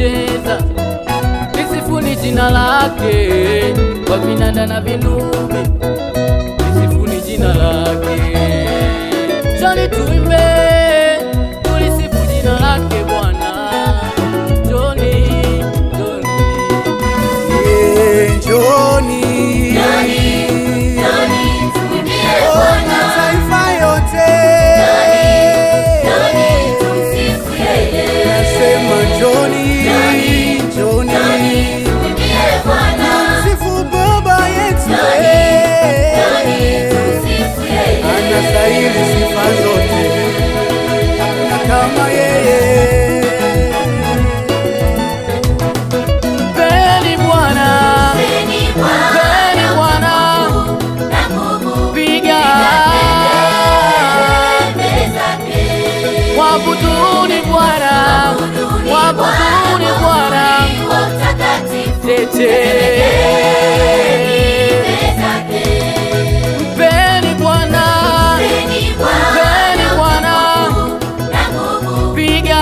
kucheza, lisifuni jina lake kwa vinanda na vinubi, lisifuni jina lake. Njoni tuimbe, tulisifu jina lake Bwana. Njoni, njoni, njoni, njoni tuimbie Bwana. Mataifa yote tumsifu yeye. nasema njoni, njoni tuimbie Bwana. tumsifu Baba yetu, tumsifu yeye. anastahili sifa zote, hakuna kama yeye. mpeni Bwana, mpeni Bwana, na nguvu piga mbele zake. mwabuduni Bwana, mwabuduni Bwana, Wa utakatifu tete. mbele zake. Mpeni Bwana, Mpeni Bwana, na nguvu piga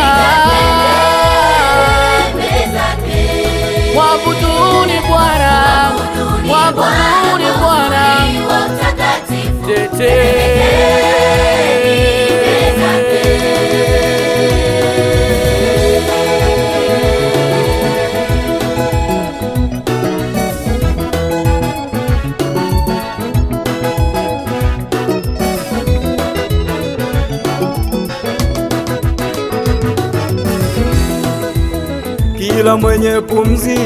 mbele zake. mwabuduni Bwana, mwabuduni Bwana, Wa utakatifu tete. Kila mwenye pumzi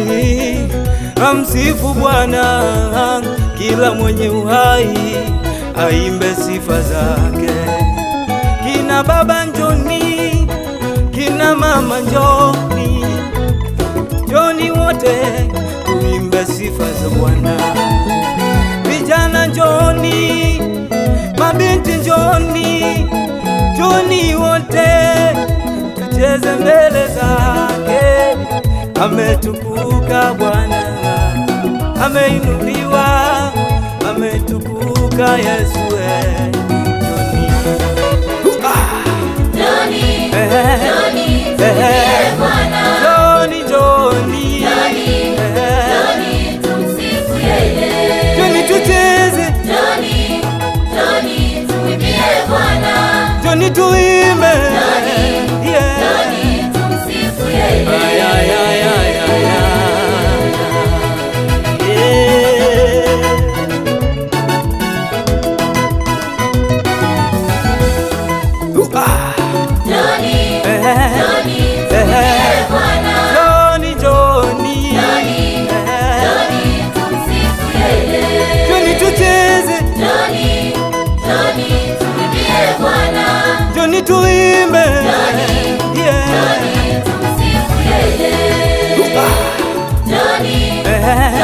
amsifu Bwana, kila mwenye uhai aimbe sifa zake. Kina baba njoni, kina mama njoni, njoni wote tuimbe sifa za Bwana. Vijana njoni, mabinti njoni, njoni wote tucheze mbele zake. Ametukuka Bwana, ameinuliwa, ametukuka Yesu. Njoni, njoni tuimbie Bwana. Njoni, njoni, Njoni tumsifu yeye. njoni tucheze, Njoni, njoni tuimbie Bwana. njoni tuimbe, yeah. Njoni tumsifu yeye. Ay, ay, ay, ay, ay, ay. Yeah. Njoni, njoni tuimbie Bwana. Njoni, njoni, Njoni tumsifu yeye. njoni tucheze, Njoni, njoni tuimbie Bwana. njoni tuimbe, yeah. Njoni tumsifu yeye. Njoni, Eh.